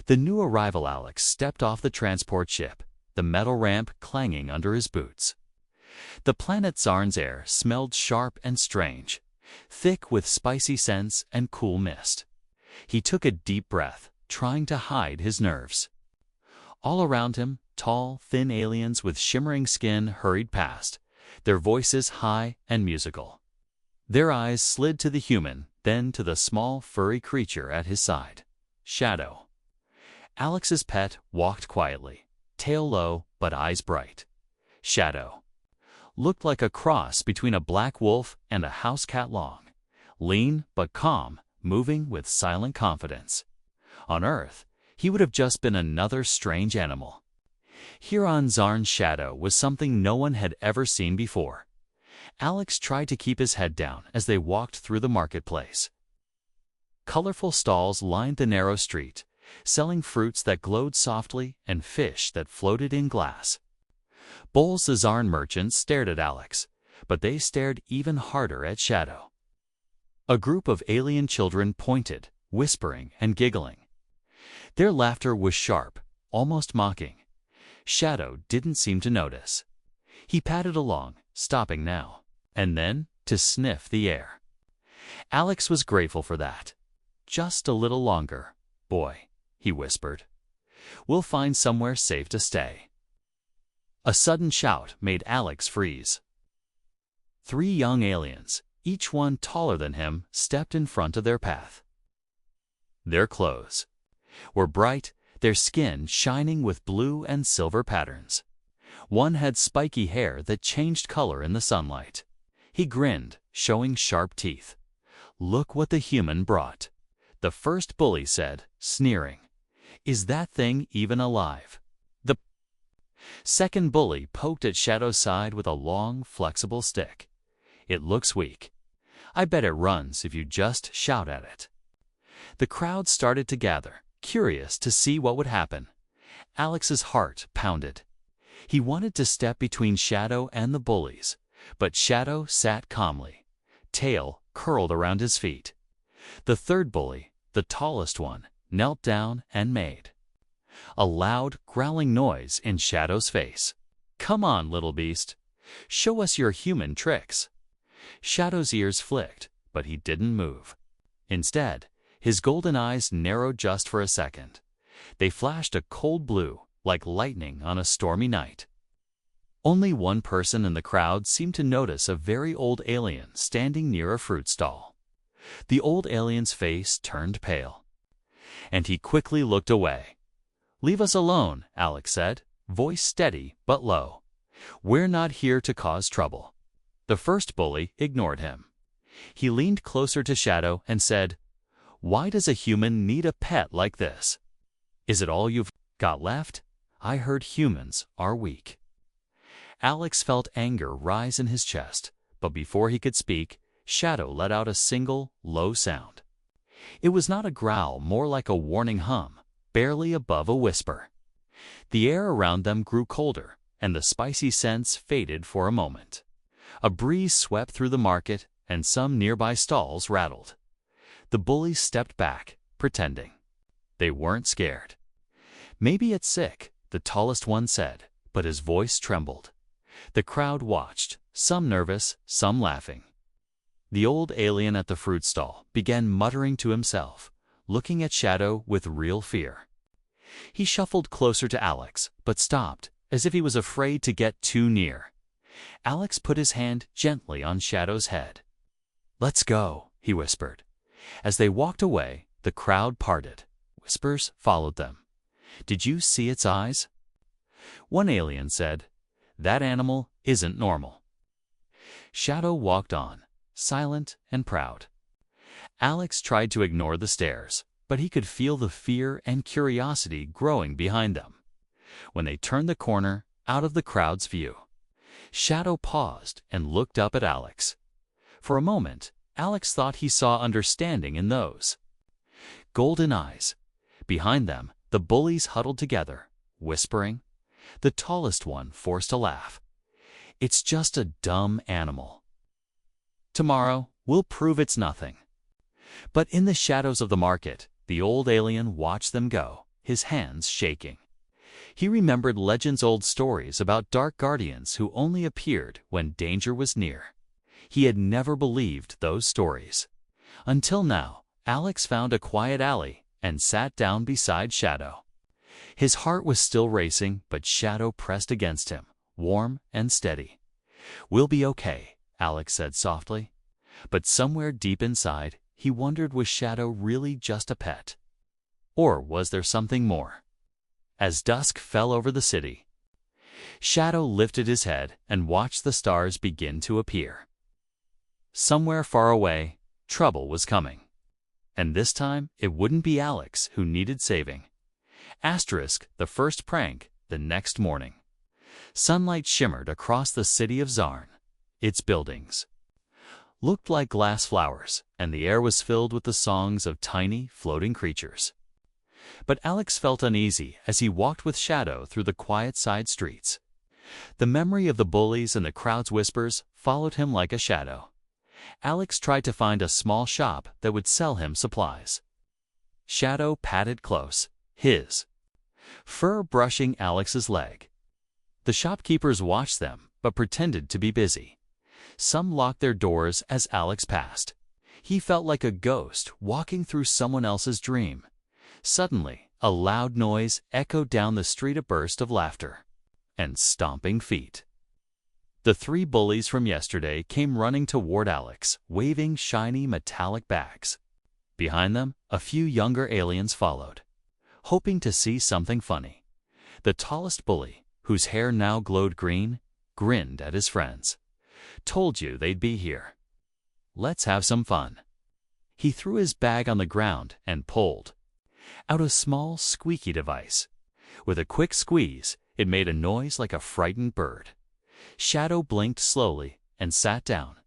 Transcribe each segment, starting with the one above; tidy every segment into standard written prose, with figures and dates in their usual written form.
The new arrival Alex stepped off the transport ship, the metal ramp clanging under his boots. The planet Zarn's air smelled sharp and strange, thick with spicy scents and cool mist. He took a deep breath, trying to hide his nerves. All around him, tall, thin aliens with shimmering skin hurried past, their voices high and musical. Their eyes slid to the human, then to the small, furry creature at his side, Shadow. Alex's pet walked quietly, tail low but eyes bright. Shadow looked like a cross between a black wolf and a house cat long, lean but calm, moving with silent confidence. On Earth, he would have just been another strange animal. Here on Zarn, Shadow was something no one had ever seen before. Alex tried to keep his head down as they walked through the marketplace. Colorful stalls lined the narrow street, selling fruits that glowed softly and fish that floated in glass. Bullies the Zarn merchants stared at Alex, but they stared even harder at Shadow. A group of alien children pointed, whispering and giggling. Their laughter was sharp, almost mocking. Shadow didn't seem to notice. He padded along, stopping now and then to sniff the air. Alex was grateful for that. "Just a little longer, boy," he whispered. "We'll find somewhere safe to stay." A sudden shout made Alex freeze. 3 young aliens, each one taller than him, stepped in front of their path. Their clothes were bright, their skin shining with blue and silver patterns. One had spiky hair that changed color in the sunlight. He grinned, showing sharp teeth. "Look what the human brought," the first bully said, sneering. "Is that thing even alive?" The second bully poked at Shadow's side with a long, flexible stick. "It looks weak. I bet it runs if you just shout at it." The crowd started to gather, curious to see what would happen. Alex's heart pounded. He wanted to step between Shadow and the bullies, but Shadow sat calmly, tail curled around his feet. The third bully, the tallest one, knelt down and made a loud, growling noise in Shadow's face. "Come on, little beast. Show us your human tricks." Shadow's ears flicked, but he didn't move. Instead, his golden eyes narrowed just for a second. They flashed a cold blue, like lightning on a stormy night. Only one person in the crowd seemed to notice a very old alien standing near a fruit stall. The old alien's face turned pale, and he quickly looked away. "Leave us alone," Alex said, voice steady but low. "We're not here to cause trouble." The first bully ignored him. He leaned closer to Shadow and said, "Why does a human need a pet like this? Is it all you've got left? I heard humans are weak." Alex felt anger rise in his chest, but before he could speak, Shadow let out a single, low sound. It was not a growl, more like a warning hum, barely above a whisper. The air around them grew colder, and the spicy scents faded for a moment. A breeze swept through the market, and some nearby stalls rattled. The bullies stepped back, pretending they weren't scared. "Maybe it's sick," the tallest one said, but his voice trembled. The crowd watched, some nervous, some laughing. The old alien at the fruit stall began muttering to himself, looking at Shadow with real fear. He shuffled closer to Alex, but stopped, as if he was afraid to get too near. Alex put his hand gently on Shadow's head. "Let's go," he whispered. As they walked away, the crowd parted. Whispers followed them. "Did you see its eyes?" One alien said, "That animal isn't normal." Shadow walked on, silent and proud. Alex tried to ignore the stares, but he could feel the fear and curiosity growing behind them. When they turned the corner, out of the crowd's view, Shadow paused and looked up at Alex. For a moment, Alex thought he saw understanding in those golden eyes. Behind them, the bullies huddled together, whispering. The tallest one forced a laugh. "It's just a dumb animal. Tomorrow, we'll prove it's nothing." But in the shadows of the market, the old alien watched them go, his hands shaking. He remembered Legend's old stories about dark guardians who only appeared when danger was near. He had never believed those stories. Until now, Alex found a quiet alley and sat down beside Shadow. His heart was still racing, but Shadow pressed against him, warm and steady. "We'll be okay," Alex said softly. But somewhere deep inside, he wondered, was Shadow really just a pet? Or was there something more? As dusk fell over the city, Shadow lifted his head and watched the stars begin to appear. Somewhere far away, trouble was coming. And this time, it wouldn't be Alex who needed saving. The first prank the next morning. Sunlight shimmered across the city of Zarn. Its buildings looked like glass flowers, and the air was filled with the songs of tiny, floating creatures. But Alex felt uneasy as he walked with Shadow through the quiet side streets. The memory of the bullies and the crowd's whispers followed him like a shadow. Alex tried to find a small shop that would sell him supplies. Shadow padded close, his fur brushing Alex's leg. The shopkeepers watched them, but pretended to be busy. Some locked their doors as Alex passed. He felt like a ghost walking through someone else's dream. Suddenly, a loud noise echoed down the street, a burst of laughter and stomping feet. The three bullies from yesterday came running toward Alex, waving shiny metallic bags. Behind them, a few younger aliens followed, hoping to see something funny. The tallest bully, whose hair now glowed green, grinned at his friends. "Told you they'd be here. Let's have some fun." He threw his bag on the ground and pulled out a small, squeaky device. With a quick squeeze, it made a noise like a frightened bird. Shadow blinked slowly and sat down,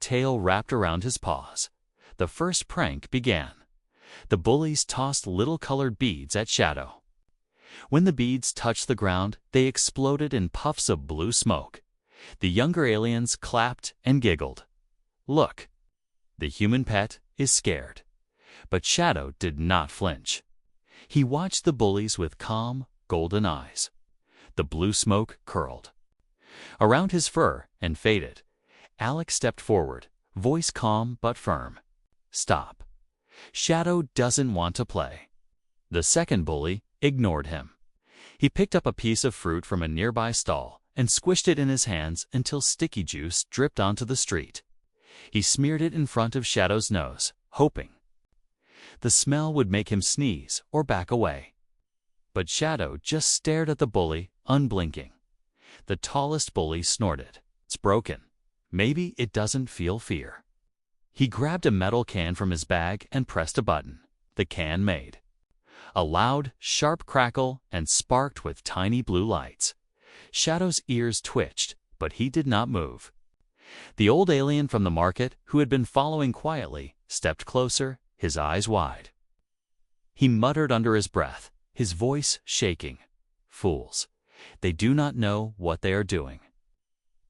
tail wrapped around his paws. The first prank began. The bullies tossed little colored beads at Shadow. When the beads touched the ground, they exploded in puffs of blue smoke. The younger aliens clapped and giggled. "Look, the human pet is scared." But Shadow did not flinch. He watched the bullies with calm, golden eyes. The blue smoke curled around his fur and faded. Alex stepped forward, voice calm but firm. "Stop. Shadow doesn't want to play." The second bully ignored him. He picked up a piece of fruit from a nearby stall and squished it in his hands until sticky juice dripped onto the street. He smeared it in front of Shadow's nose, hoping the smell would make him sneeze or back away. But Shadow just stared at the bully, unblinking. The tallest bully snorted. "It's broken. Maybe it doesn't feel fear." He grabbed a metal can from his bag and pressed a button. The can made a loud, sharp crackle and sparked with tiny blue lights. Shadow's ears twitched, but he did not move. The old alien from the market, who had been following quietly, stepped closer, his eyes wide. He muttered under his breath, his voice shaking. "Fools. They do not know what they are doing."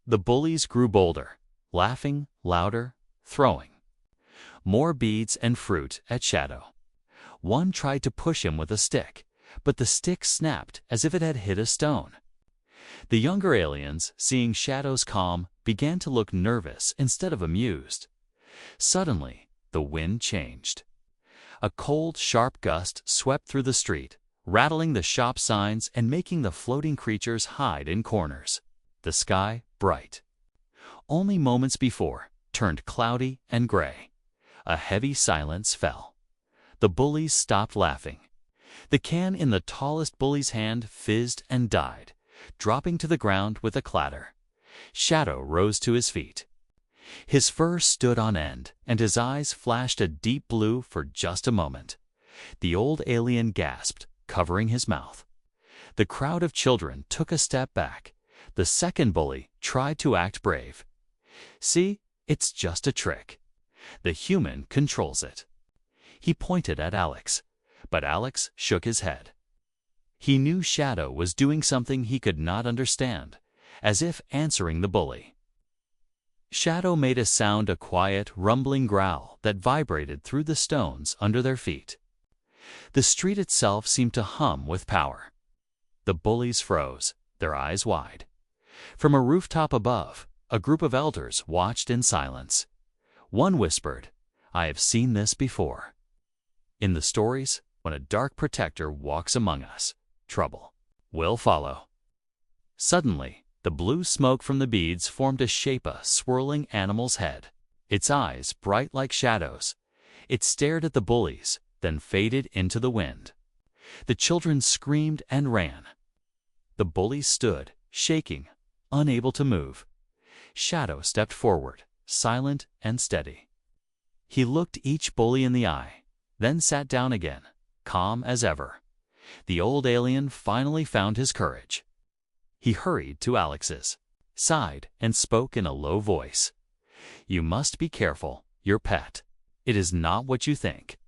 The bullies grew bolder, laughing louder, throwing more beads and fruit at Shadow. One tried to push him with a stick, but the stick snapped as if it had hit a stone. The younger aliens, seeing Shadow's calm, began to look nervous instead of amused. Suddenly, the wind changed. A cold, sharp gust swept through the street, rattling the shop signs and making the floating creatures hide in corners. The sky, bright only moments before, turned cloudy and gray. A heavy silence fell. The bullies stopped laughing. The can in the tallest bully's hand fizzed and died, dropping to the ground with a clatter. Shadow rose to his feet. His fur stood on end, and his eyes flashed a deep blue for just a moment. The old alien gasped, covering his mouth. The crowd of children took a step back. The second bully tried to act brave. "See, it's just a trick. The human controls it." He pointed at Alex, but Alex shook his head. He knew Shadow was doing something he could not understand, as if answering the bully. Shadow made a sound, a quiet, rumbling growl that vibrated through the stones under their feet. The street itself seemed to hum with power. The bullies froze, their eyes wide. From a rooftop above, a group of elders watched in silence. One whispered, "I have seen this before. In the stories, when a dark protector walks among us, trouble will follow." Suddenly, the blue smoke from the beads formed to shape a swirling animal's head. Its eyes, bright like shadows, it stared at the bullies, then faded into the wind. The children screamed and ran. The bullies stood, shaking, unable to move. Shadow stepped forward, silent and steady. He looked each bully in the eye, then sat down again, calm as ever. The old alien finally found his courage. He hurried to Alex's side and spoke in a low voice. "You must be careful, your pet. It is not what you think.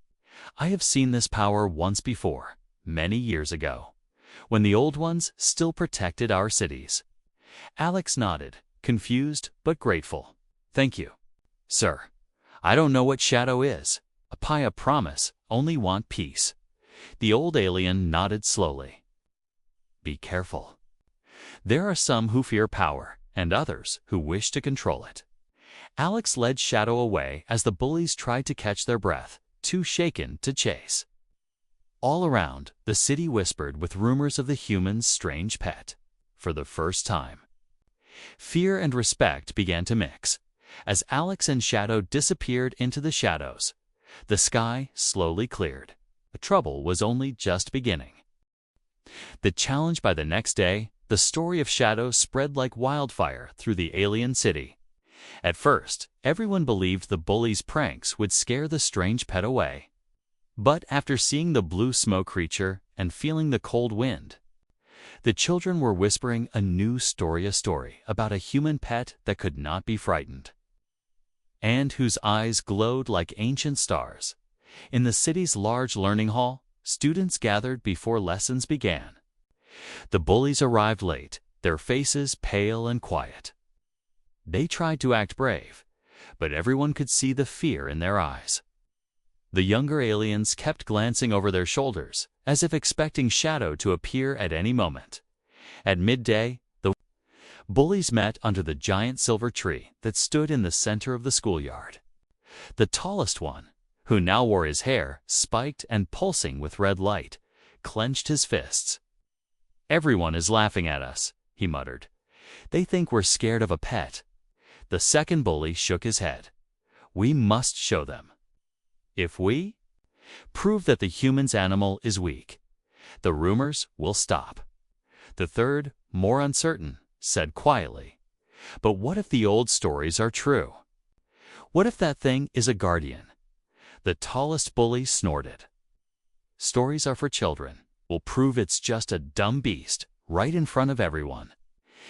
I have seen this power once before, many years ago, when the old ones still protected our cities." Alex nodded, confused but grateful. "Thank you, sir. I don't know what shadow is. I promise, only want peace." The old alien nodded slowly. "Be careful. There are some who fear power, and others who wish to control it." Alex led Shadow away as the bullies tried to catch their breath, too shaken to chase. All around, the city whispered with rumors of the human's strange pet. For the first time, fear and respect began to mix. As Alex and Shadow disappeared into the shadows, the sky slowly cleared. The trouble was only just beginning. The challenge by the next day, the story of Shadow spread like wildfire through the alien city. At first, everyone believed the bullies' pranks would scare the strange pet away. But after seeing the blue smoke creature and feeling the cold wind, the children were whispering a new story about a human pet that could not be frightened, and whose eyes glowed like ancient stars. In the city's large learning hall, students gathered before lessons began. The bullies arrived late, their faces pale and quiet. They tried to act brave, but everyone could see the fear in their eyes. The younger aliens kept glancing over their shoulders, as if expecting Shadow to appear at any moment. At midday, the bullies met under the giant silver tree that stood in the center of the schoolyard. The tallest one, who now wore his hair spiked and pulsing with red light, clenched his fists. "Everyone is laughing at us," he muttered. "They think we're scared of a pet." The second bully shook his head. "We must show them. If we prove that the human's animal is weak, the rumors will stop." The third, more uncertain, said quietly, "But what if the old stories are true? What if that thing is a guardian?" The tallest bully snorted. "Stories are for children. We'll prove it's just a dumb beast right in front of everyone."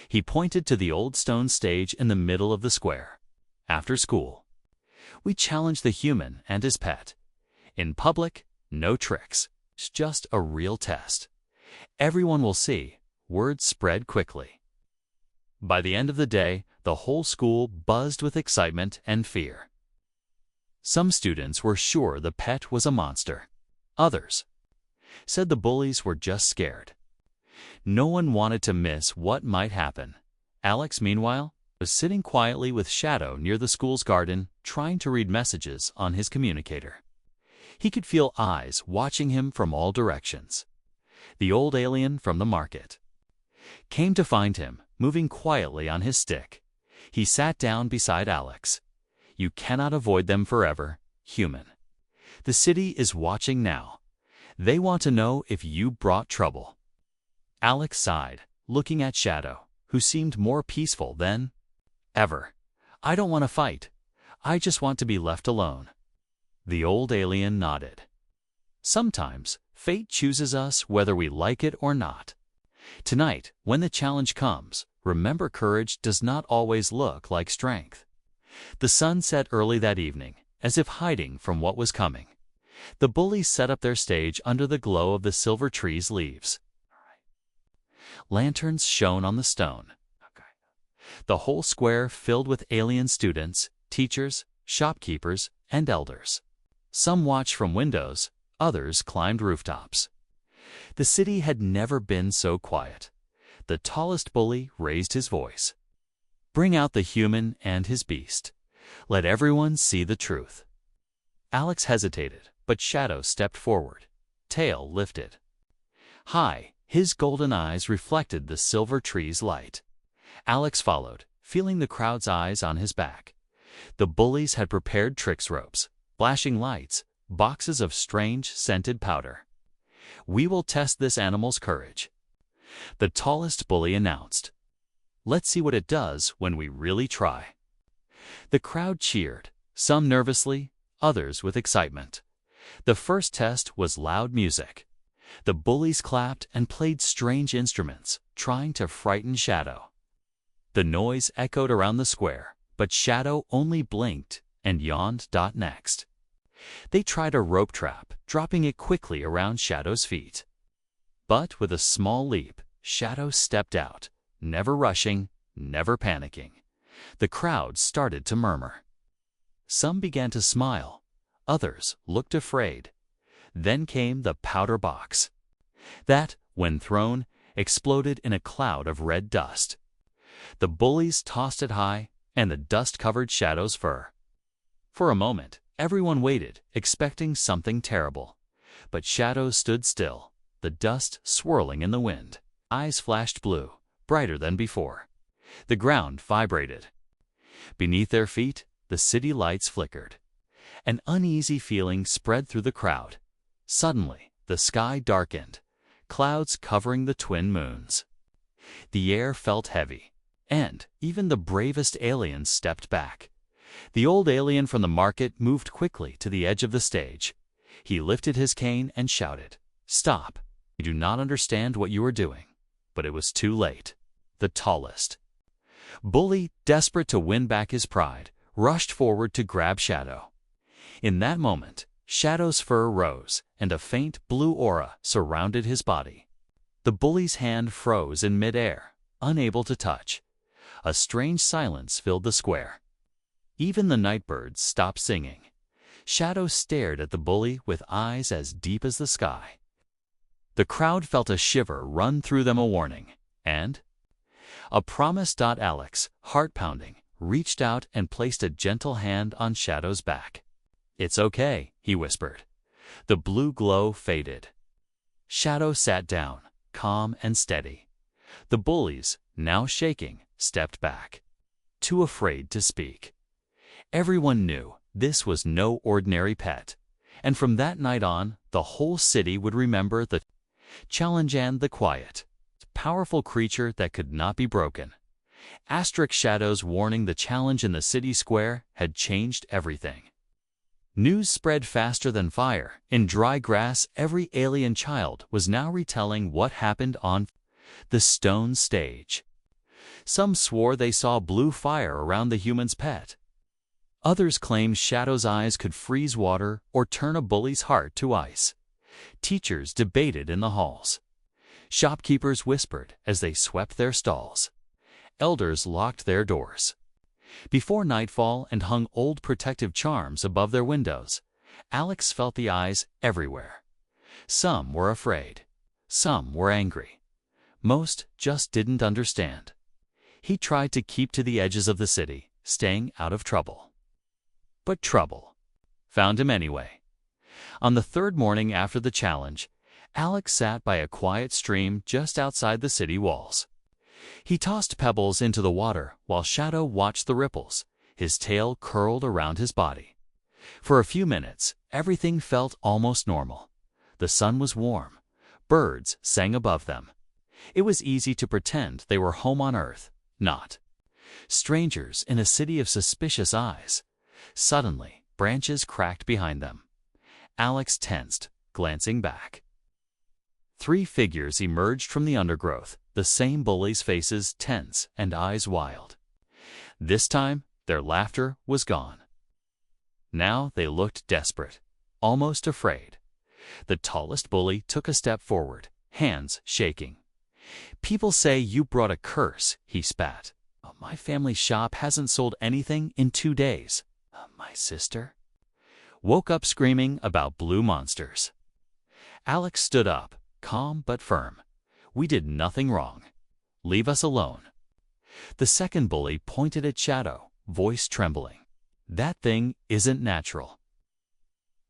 He pointed to the old stone stage in the middle of the square. "After school, we challenge the human and his pet. In public, no tricks. It's just a real test. Everyone will see." Word spread quickly. By the end of the day, the whole school buzzed with excitement and fear. Some students were sure the pet was a monster. Others said the bullies were just scared. No one wanted to miss what might happen. Alex, meanwhile, was sitting quietly with Shadow near the school's garden, trying to read messages on his communicator. He could feel eyes watching him from all directions. The old alien from the market came to find him, moving quietly on his stick. He sat down beside Alex. "You cannot avoid them forever, human. The city is watching now. They want to know if you brought trouble." Alex sighed, looking at Shadow, who seemed more peaceful than ever. "I don't want to fight. I just want to be left alone." The old alien nodded. "Sometimes, fate chooses us whether we like it or not. Tonight, when the challenge comes, remember courage does not always look like strength." The sun set early that evening, as if hiding from what was coming. The bullies set up their stage under the glow of the silver tree's leaves. Lanterns shone on the stone. The whole square filled with alien students, teachers, shopkeepers, and elders. Some watched from windows, Others climbed rooftops. The city had never been so quiet. The tallest bully raised his voice. "Bring out the human and his beast. Let everyone see the truth." Alex hesitated, but Shadow stepped forward, tail lifted. High, his golden eyes reflected the silver tree's light. Alex followed, feeling the crowd's eyes on his back. The bullies had prepared tricks ropes, flashing lights, boxes of strange, scented powder. "We will test this animal's courage," the tallest bully announced. "Let's see what it does when we really try." The crowd cheered, some nervously, others with excitement. The first test was loud music. The bullies clapped and played strange instruments, trying to frighten Shadow. The noise echoed around the square, but Shadow only blinked and yawned. Next, they tried a rope trap, dropping it quickly around Shadow's feet. But with a small leap, Shadow stepped out, never rushing, never panicking. The crowd started to murmur. Some began to smile, others looked afraid. Then came the powder box. That, when thrown, exploded in a cloud of red dust. The bullies tossed it high, and the dust covered Shadow's fur. For a moment, everyone waited, expecting something terrible. But Shadow stood still, the dust swirling in the wind. Eyes flashed blue, brighter than before. The ground vibrated. Beneath their feet, the city lights flickered. An uneasy feeling spread through the crowd. Suddenly, the sky darkened, clouds covering the twin moons. The air felt heavy, and even the bravest aliens stepped back. The old alien from the market moved quickly to the edge of the stage. He lifted his cane and shouted, "Stop! You do not understand what you are doing." But it was too late. The tallest bully, desperate to win back his pride, rushed forward to grab Shadow. In that moment, Shadow's fur rose, and a faint blue aura surrounded his body. The bully's hand froze in midair, unable to touch. A strange silence filled the square. Even the nightbirds stopped singing. Shadow stared at the bully with eyes as deep as the sky. The crowd felt a shiver run through them, a warning, and a promise. Alex, heart-pounding, reached out and placed a gentle hand on Shadow's back. "It's okay," he whispered. The blue glow faded. Shadow sat down, calm and steady. The bullies, now shaking, stepped back, too afraid to speak. Everyone knew this was no ordinary pet, and from that night on, the whole city would remember the challenge and the quiet, powerful creature that could not be broken. Shadow's warning, the challenge in the city square, had changed everything. News spread faster than fire. In dry grass, every alien child was now retelling what happened on the stone stage. Some swore they saw blue fire around the human's pet. Others claimed Shadow's eyes could freeze water or turn a bully's heart to ice. Teachers debated in the halls. Shopkeepers whispered as they swept their stalls. Elders locked their doors before nightfall and hung old protective charms above their windows. Alex felt the eyes everywhere. Some were afraid. Some were angry. Most just didn't understand. He tried to keep to the edges of the city, staying out of trouble. But trouble found him anyway. On the third morning after the challenge, Alex sat by a quiet stream just outside the city walls. He tossed pebbles into the water while Shadow watched the ripples, his tail curled around his body. For a few minutes, everything felt almost normal. The sun was warm. Birds sang above them. It was easy to pretend they were home on Earth, not strangers in a city of suspicious eyes. Suddenly, branches cracked behind them. Alex tensed, glancing back. 3 figures emerged from the undergrowth, the same bullies' faces tense and eyes wild. This time, their laughter was gone. Now they looked desperate, almost afraid. The tallest bully took a step forward, hands shaking. "People say you brought a curse," he spat. "My family shop hasn't sold anything in 2 days. My sister woke up screaming about blue monsters." Alex stood up, calm but firm. We did nothing wrong. Leave us alone. The second bully pointed at Shadow, voice trembling. That thing isn't natural.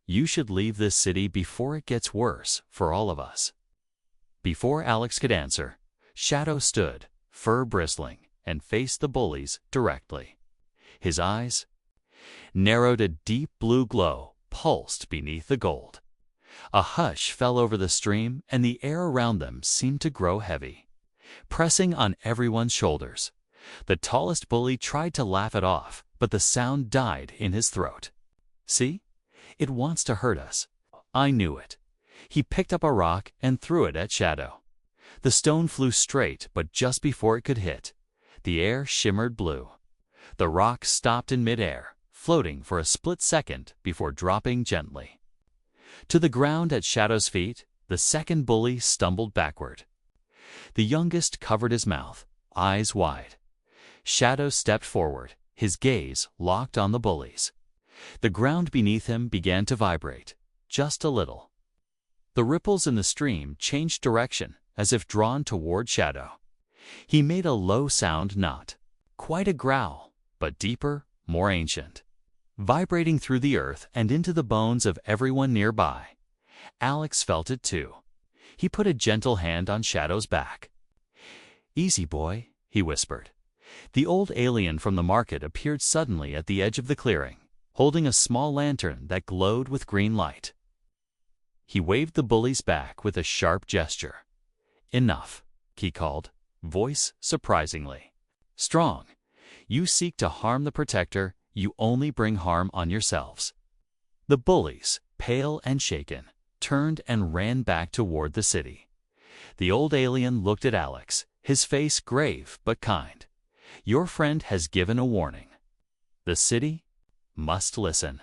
You should leave this city before it gets worse for all of us. Before Alex could answer, Shadow stood, fur bristling, and faced the bullies directly. His eyes narrowed, a deep blue glow pulsed beneath the gold. A hush fell over the stream, and the air around them seemed to grow heavy, pressing on everyone's shoulders. The tallest bully tried to laugh it off, but the sound died in his throat. See? It wants to hurt us. I knew it. He picked up a rock and threw it at Shadow. The stone flew straight, but just before it could hit, the air shimmered blue. The rock stopped in midair, floating for a split second before dropping gently. To the ground at Shadow's feet, the second bully stumbled backward. The youngest covered his mouth, eyes wide. Shadow stepped forward, his gaze locked on the bullies. The ground beneath him began to vibrate, just a little. The ripples in the stream changed direction, as if drawn toward Shadow. He made a low sound, not quite a growl, but deeper, more ancient, vibrating through the earth and into the bones of everyone nearby. Alex felt it too. He put a gentle hand on Shadow's back. "Easy, boy," he whispered. The old alien from the market appeared suddenly at the edge of the clearing, holding a small lantern that glowed with green light. He waved the bullies back with a sharp gesture. "Enough," he called, voice surprisingly strong. "You seek to harm the protector, you only bring harm on yourselves." The bullies, pale and shaken, turned and ran back toward the city. The old alien looked at Alex, his face grave but kind. "Your friend has given a warning. The city must listen.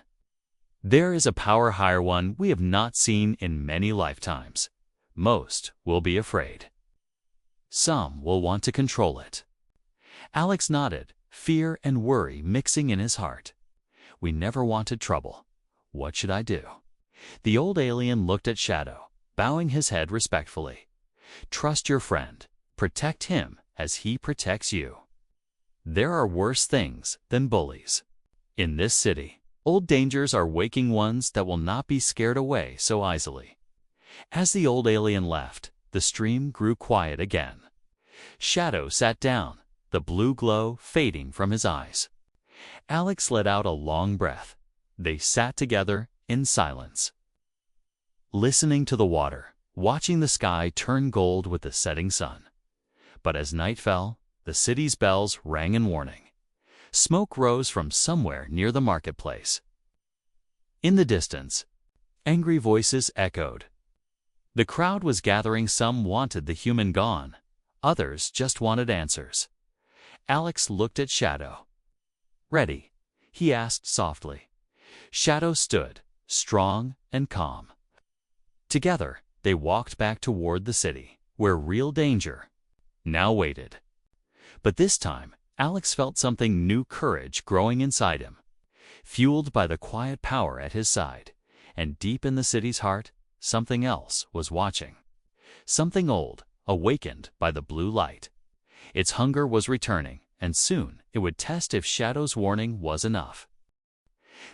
There is a power higher, one we have not seen in many lifetimes. Most will be afraid. Some will want to control it." Alex nodded, fear and worry mixing in his heart. "We never wanted trouble. What should I do?" The old alien looked at Shadow, bowing his head respectfully. "Trust your friend. Protect him as he protects you. There are worse things than bullies. In this city, old dangers are waking ones that will not be scared away so easily." As the old alien left, the stream grew quiet again. Shadow sat down, the blue glow fading from his eyes. Alex let out a long breath. They sat together in silence, listening to the water, watching the sky turn gold with the setting sun. But as night fell, the city's bells rang in warning. Smoke rose from somewhere near the marketplace. In the distance, angry voices echoed. The crowd was gathering. Some wanted the human gone. Others just wanted answers. Alex looked at Shadow. "Ready?" he asked softly. Shadow stood, strong and calm. Together, they walked back toward the city, where real danger now waited. But this time, Alex felt something new, courage growing inside him, fueled by the quiet power at his side. And deep in the city's heart, something else was watching. Something old, awakened by the blue light. Its hunger was returning, and soon it would test if Shadow's warning was enough.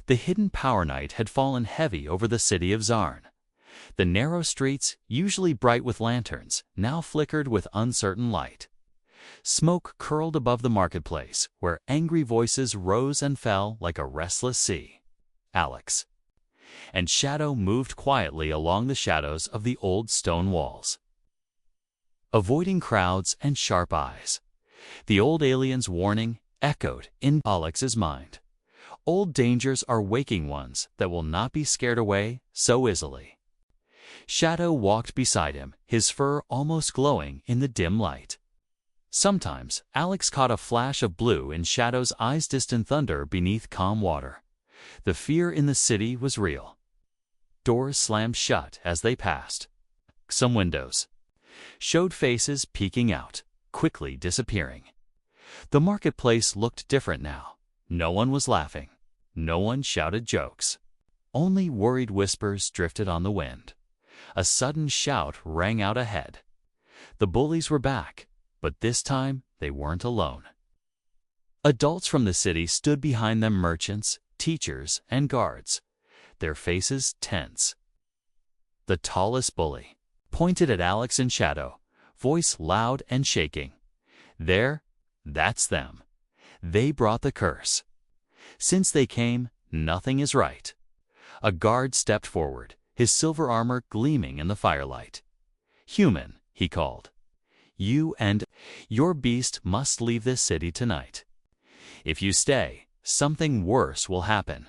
The hidden power night had fallen heavy over the city of Zarn. The narrow streets, usually bright with lanterns, now flickered with uncertain light. Smoke curled above the marketplace, where angry voices rose and fell like a restless sea. Alex and Shadow moved quietly along the shadows of the old stone walls, avoiding crowds and sharp eyes. The old alien's warning echoed in Alex's mind. Old dangers are waking ones that will not be scared away so easily. Shadow walked beside him, his fur almost glowing in the dim light. Sometimes Alex caught a flash of blue in Shadow's eyes, distant thunder beneath calm water. The fear in the city was real. Doors slammed shut as they passed. Some windows showed faces peeking out, quickly disappearing. The marketplace looked different now. No one was laughing. No one shouted jokes. Only worried whispers drifted on the wind. A sudden shout rang out ahead. The bullies were back, but this time they weren't alone. Adults from the city stood behind them, merchants, teachers, and guards, their faces tense. The tallest bully pointed at Alex and Shadow, voice loud and shaking. That's them. They brought the curse. Since they came, nothing is right. A guard stepped forward, his silver armor gleaming in the firelight. "Human," he called. "You and your beast must leave this city tonight. If you stay, something worse will happen."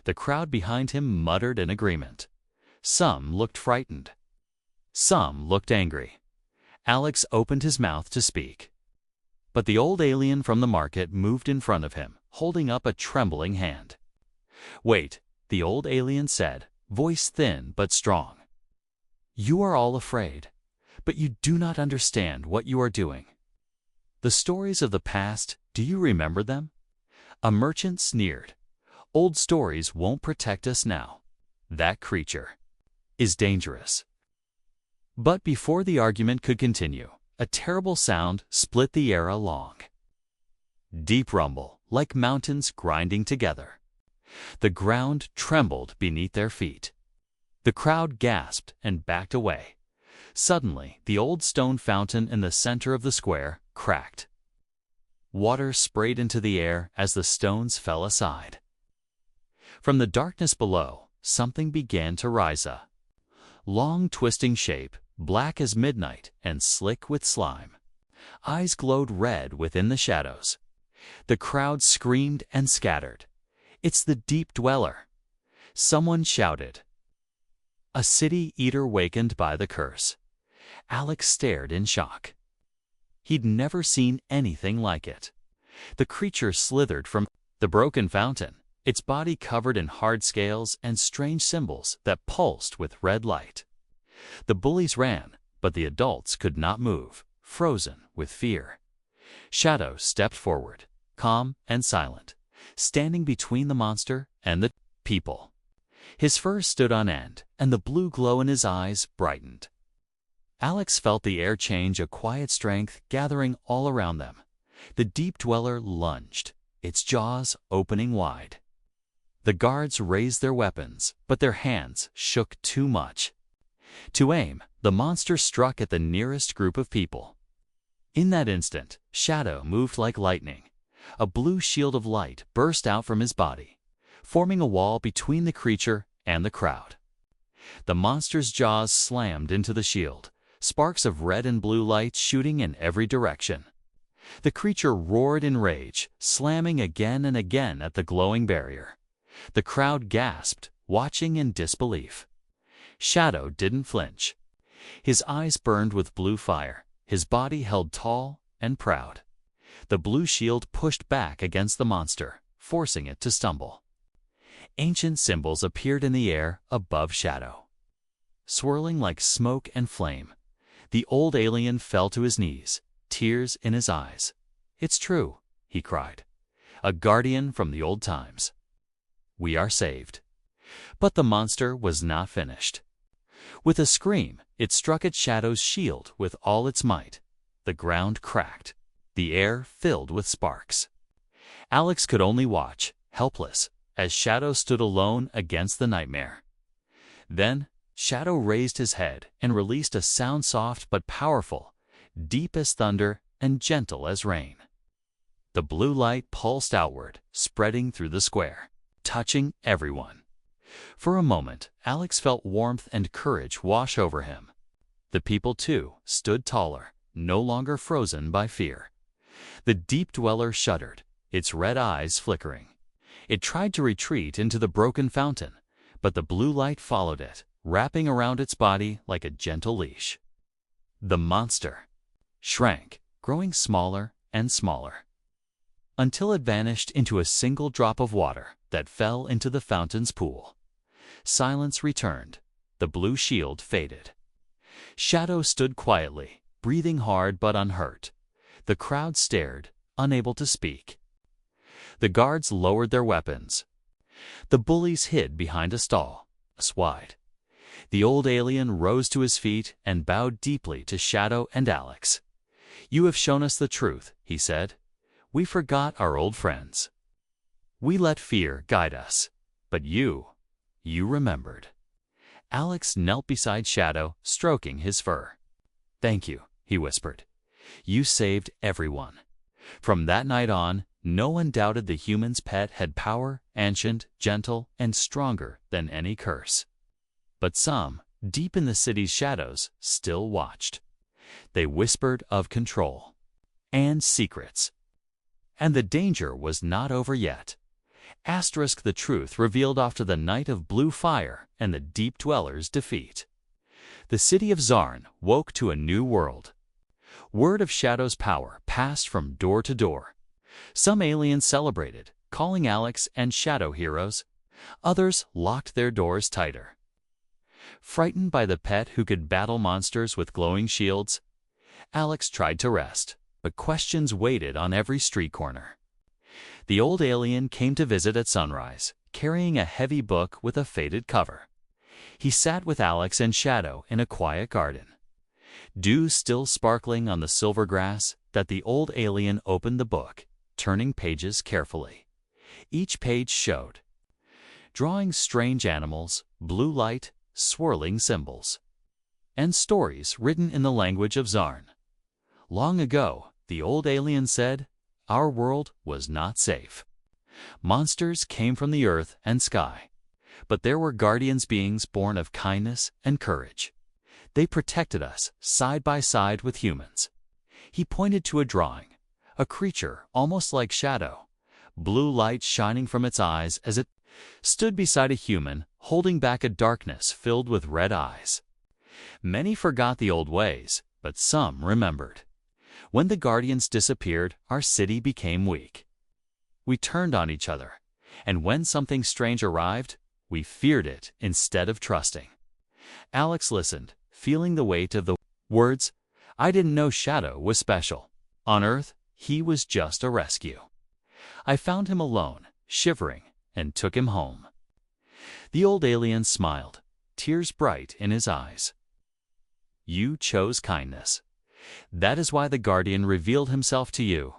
The crowd behind him muttered in agreement. Some looked frightened. Some looked angry. Alex opened his mouth to speak. But the old alien from the market moved in front of him, holding up a trembling hand. "Wait," the old alien said, voice thin but strong. "You are all afraid, but you do not understand what you are doing. The stories of the past, do you remember them?" A merchant sneered. "Old stories won't protect us now. That creature is dangerous." But before the argument could continue, a terrible sound split the air along. Deep rumble, like mountains grinding together. The ground trembled beneath their feet. The crowd gasped and backed away. Suddenly, the old stone fountain in the center of the square cracked. Water sprayed into the air as the stones fell aside. From the darkness below, something began to rise up. Long, twisting shape, black as midnight and slick with slime. Eyes glowed red within the shadows. The crowd screamed and scattered. "It's the deep dweller!" Someone shouted. A city eater wakened by the curse. Alex stared in shock. He'd never seen anything like it. The creature slithered from the broken fountain, its body covered in hard scales and strange symbols that pulsed with red light. The bullies ran, but the adults could not move, frozen with fear. Shadow stepped forward, calm and silent, standing between the monster and the people. His fur stood on end, and the blue glow in his eyes brightened. Alex felt the air change, a quiet strength gathering all around them. The deep dweller lunged, its jaws opening wide. The guards raised their weapons, but their hands shook too much. To aim, the monster struck at the nearest group of people. In that instant, Shadow moved like lightning. A blue shield of light burst out from his body, forming a wall between the creature and the crowd. The monster's jaws slammed into the shield, sparks of red and blue light shooting in every direction. The creature roared in rage, slamming again and again at the glowing barrier. The crowd gasped, watching in disbelief. Shadow didn't flinch. His eyes burned with blue fire, his body held tall and proud. The blue shield pushed back against the monster, forcing it to stumble. Ancient symbols appeared in the air above Shadow. Swirling like smoke and flame, the old alien fell to his knees, tears in his eyes. "It's true," he cried. "A guardian from the old times. We are saved." But the monster was not finished. With a scream, it struck at Shadow's shield with all its might. The ground cracked. The air filled with sparks. Alex could only watch, helpless, as Shadow stood alone against the nightmare. Then, Shadow raised his head and released a sound soft but powerful, deep as thunder and gentle as rain. The blue light pulsed outward, spreading through the square, touching everyone. For a moment, Alex felt warmth and courage wash over him. The people, too, stood taller, no longer frozen by fear. The deep dweller shuddered, its red eyes flickering. It tried to retreat into the broken fountain, but the blue light followed it, wrapping around its body like a gentle leash. The monster shrank, growing smaller and smaller, until it vanished into a single drop of water that fell into the fountain's pool. Silence returned. The blue shield faded. Shadow stood quietly, breathing hard but unhurt. The crowd stared, unable to speak. The guards lowered their weapons. The bullies hid behind a stall, wide. The old alien rose to his feet and bowed deeply to Shadow and Alex. "You have shown us the truth," he said. "We forgot our old friends. We let fear guide us. But you remembered." Alex knelt beside Shadow, stroking his fur. "Thank you," he whispered. "You saved everyone." From that night on, no one doubted the human's pet had power, ancient, gentle, and stronger than any curse. But some, deep in the city's shadows, still watched. They whispered of control and secrets. And the danger was not over yet. The truth revealed after the night of blue fire and the deep dwellers' defeat. The city of Zarn woke to a new world. Word of Shadow's power passed from door to door. Some aliens celebrated, calling Alex and Shadow heroes. Others locked their doors tighter. Frightened by the pet who could battle monsters with glowing shields, Alex tried to rest, but questions waited on every street corner. The old alien came to visit at sunrise, carrying a heavy book with a faded cover. He sat with Alex and Shadow in a quiet garden. Dew still sparkling on the silver grass, that the old alien opened the book, turning pages carefully. Each page showed drawings, strange animals, blue light, swirling symbols, and stories written in the language of Zarn. Long ago, the old alien said, our world was not safe. Monsters came from the earth and sky, but there were guardians beings born of kindness and courage. They protected us side by side with humans. He pointed to a drawing, a creature almost like Shadow, blue light shining from its eyes as it stood beside a human, holding back a darkness filled with red eyes. Many forgot the old ways, but some remembered. When the guardians disappeared, our city became weak. We turned on each other, and when something strange arrived, we feared it instead of trusting. Alex listened, feeling the weight of the words. I didn't know Shadow was special. On Earth, he was just a rescue. I found him alone, shivering, and took him home. The old alien smiled, tears bright in his eyes. You chose kindness. That is why the Guardian revealed himself to you.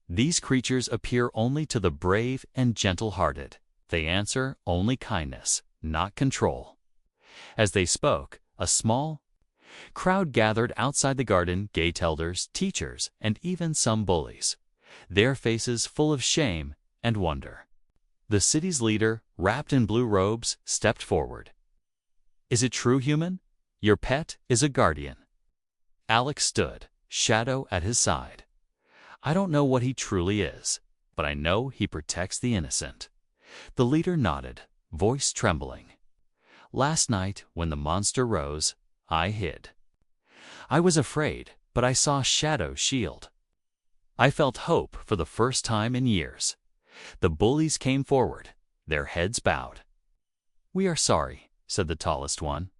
These creatures appear only to the brave and gentle-hearted. They answer only kindness, not control. As they spoke, a small crowd gathered outside the garden, gate elders, teachers, and even some bullies, their faces full of shame and wonder. The city's leader, wrapped in blue robes, stepped forward. Is it true, human? Your pet is a guardian. Alex stood, Shadow at his side. I don't know what he truly is, but I know he protects the innocent. The leader nodded, voice trembling. Last night, when the monster rose, I hid. I was afraid, but I saw Shadow's shield. I felt hope for the first time in years. The bullies came forward, their heads bowed. We are sorry, said the tallest one.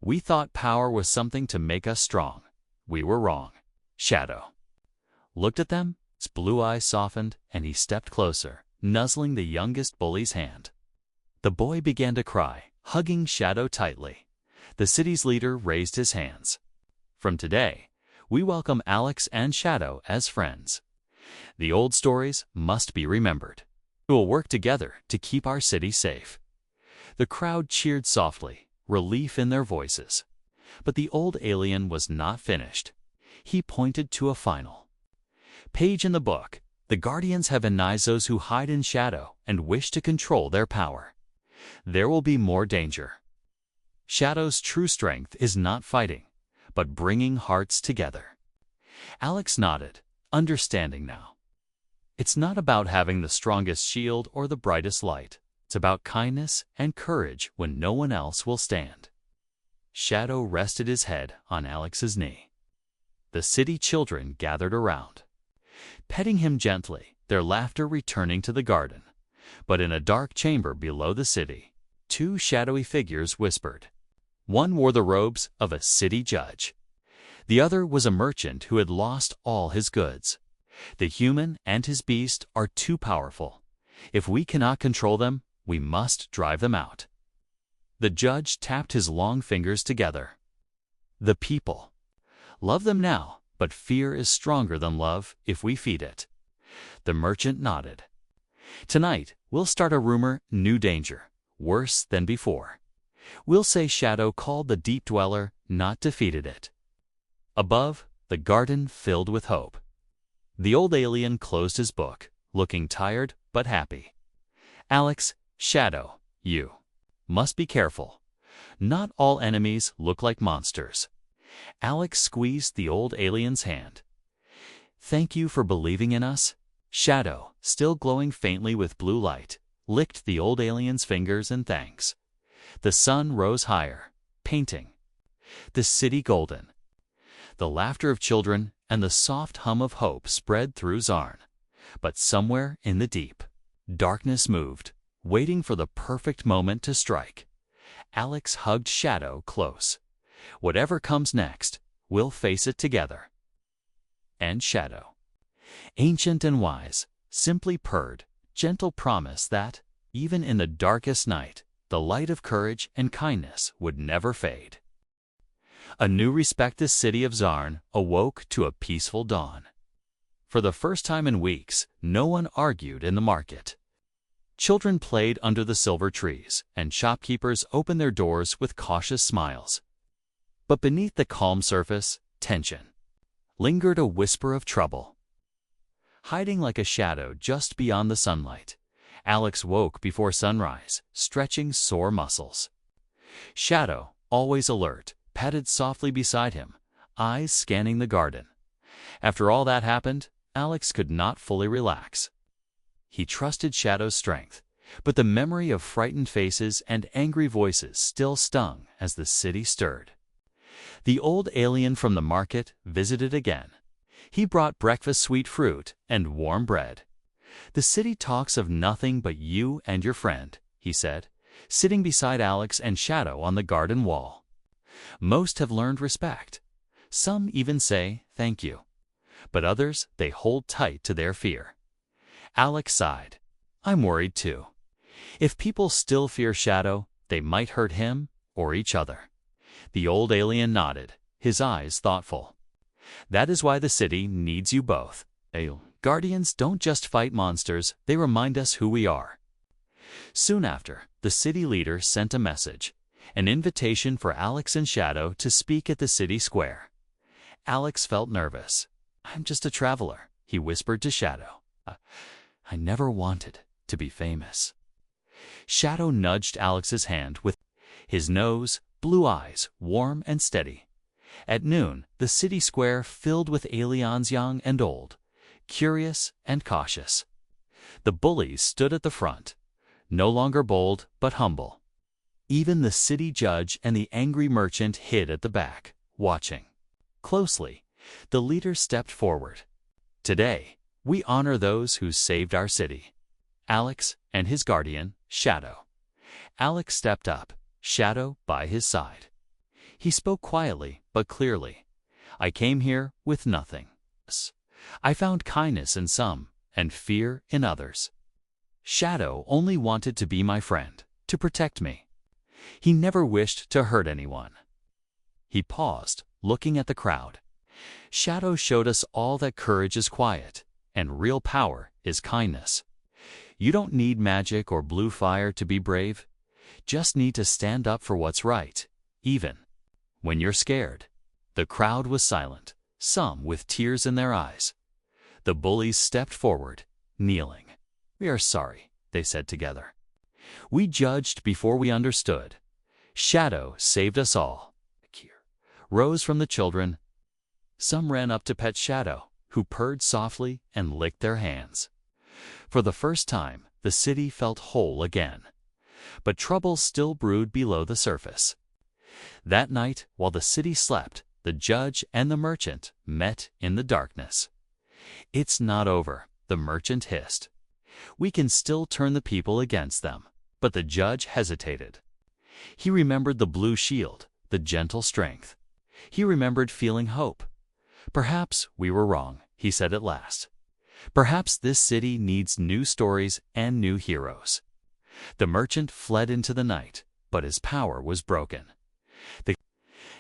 We thought power was something to make us strong. We were wrong. Shadow looked at them, his blue eyes softened, and he stepped closer, nuzzling the youngest bully's hand. The boy began to cry, hugging Shadow tightly. The city's leader raised his hands. From today, we welcome Alex and Shadow as friends. The old stories must be remembered. We will work together to keep our city safe. The crowd cheered softly, relief in their voices. But the old alien was not finished. He pointed to a final page in the book. The guardians have enized those who hide in shadow and wish to control their power. There will be more danger. Shadow's true strength is not fighting, but bringing hearts together. Alex nodded, understanding now. It's not about having the strongest shield or the brightest light. It's about kindness and courage when no one else will stand. Shadow rested his head on Alex's knee. The city children gathered around, petting him gently, their laughter returning to the garden. But in a dark chamber below the city, two shadowy figures whispered. One wore the robes of a city judge. The other was a merchant who had lost all his goods. The human and his beast are too powerful. If we cannot control them, we must drive them out. The judge tapped his long fingers together. The people. Love them now, but fear is stronger than love if we feed it. The merchant nodded. Tonight, we'll start a rumor, new danger, worse than before. We'll say Shadow called the deep dweller, not defeated it. Above, the garden filled with hope. The old alien closed his book, looking tired but happy. Alex, Shadow, you must be careful. Not all enemies look like monsters. Alex squeezed the old alien's hand. Thank you for believing in us. Shadow, still glowing faintly with blue light, licked the old alien's fingers in thanks. The sun rose higher, painting the city golden. The laughter of children and the soft hum of hope spread through Zarn. But somewhere in the deep, darkness moved, waiting for the perfect moment to strike. Alex hugged Shadow close. Whatever comes next, we'll face it together. And Shadow, ancient and wise, simply purred, gentle promise that, even in the darkest night, the light of courage and kindness would never fade. A new respected city of Zarn awoke to a peaceful dawn. For the first time in weeks, no one argued in the market. Children played under the silver trees, and shopkeepers opened their doors with cautious smiles. But beneath the calm surface, tension, lingered a whisper of trouble. Hiding like a shadow just beyond the sunlight, Alex woke before sunrise, stretching sore muscles. Shadow, always alert, padded softly beside him, eyes scanning the garden. After all that happened, Alex could not fully relax. He trusted Shadow's strength, but the memory of frightened faces and angry voices still stung as the city stirred. The old alien from the market visited again. He brought breakfast sweet fruit and warm bread. The city talks of nothing but you and your friend, he said, sitting beside Alex and Shadow on the garden wall. Most have learned respect. Some even say thank you. But others, they hold tight to their fear. Alex sighed. I'm worried too. If people still fear Shadow, they might hurt him or each other. The old alien nodded, his eyes thoughtful. That is why the city needs you both. Guardians don't just fight monsters, they remind us who we are. Soon after, the city leader sent a message, an invitation for Alex and Shadow to speak at the city square. Alex felt nervous. I'm just a traveler, he whispered to Shadow. I never wanted to be famous. Shadow nudged Alex's hand with his nose, blue eyes, warm and steady. At noon, the city square filled with aliens young and old, curious and cautious. The bullies stood at the front, no longer bold but humble. Even the city judge and the angry merchant hid at the back, watching. Closely, the leader stepped forward. Today, we honor those who saved our city. Alex and his guardian, Shadow. Alex stepped up, Shadow by his side. He spoke quietly but clearly. I came here with nothing. I found kindness in some and fear in others. Shadow only wanted to be my friend, to protect me. He never wished to hurt anyone. He paused, looking at the crowd. Shadow showed us all that courage is quiet, and real power is kindness. You don't need magic or blue fire to be brave. Just need to stand up for what's right, even when you're scared. The crowd was silent, some with tears in their eyes. The bullies stepped forward, kneeling. We are sorry, they said together. We judged before we understood. Shadow saved us all. Rose from the children. Some ran up to pet Shadow, who purred softly and licked their hands. For the first time, the city felt whole again. But trouble still brewed below the surface. That night, while the city slept, the judge and the merchant met in the darkness. It's not over, the merchant hissed. We can still turn the people against them. But the judge hesitated. He remembered the blue shield, the gentle strength. He remembered feeling hope. Perhaps we were wrong, he said at last. Perhaps this city needs new stories and new heroes. The merchant fled into the night, but his power was broken. The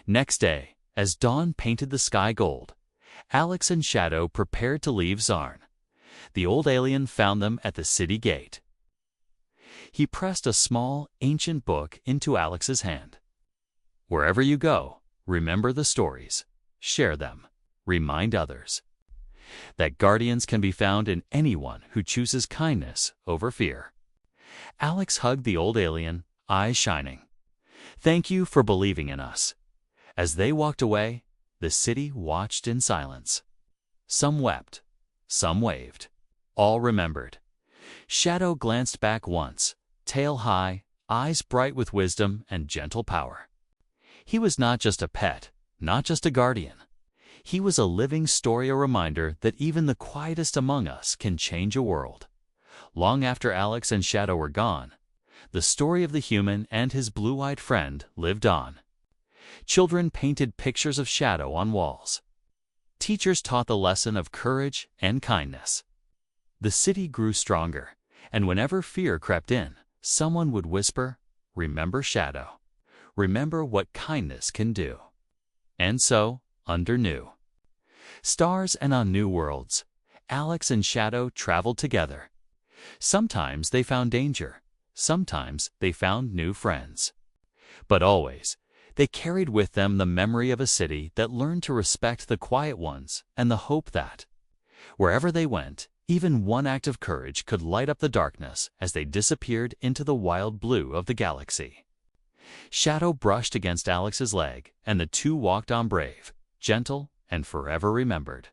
next day, as dawn painted the sky gold, Alex and Shadow prepared to leave Zarn. The old alien found them at the city gate. He pressed a small, ancient book into Alex's hand. Wherever you go, remember the stories, share them, remind others that guardians can be found in anyone who chooses kindness over fear. Alex hugged the old alien, eyes shining. Thank you for believing in us. As they walked away, the city watched in silence. Some wept, some waved. All remembered. Shadow glanced back once, tail high, eyes bright with wisdom and gentle power. He was not just a pet, not just a guardian. He was a living story, a reminder that even the quietest among us can change a world. Long after Alex and Shadow were gone, the story of the human and his blue-eyed friend lived on. Children painted pictures of Shadow on walls. Teachers taught the lesson of courage and kindness. The city grew stronger, and whenever fear crept in, someone would whisper, "Remember Shadow. Remember what kindness can do." And so, under new stars and on new worlds, Alex and Shadow traveled together. Sometimes they found danger, sometimes they found new friends. But always, they carried with them the memory of a city that learned to respect the quiet ones and the hope that, wherever they went, even one act of courage could light up the darkness as they disappeared into the wild blue of the galaxy. Shadow brushed against Alex's leg, and the two walked on brave, gentle, and forever remembered.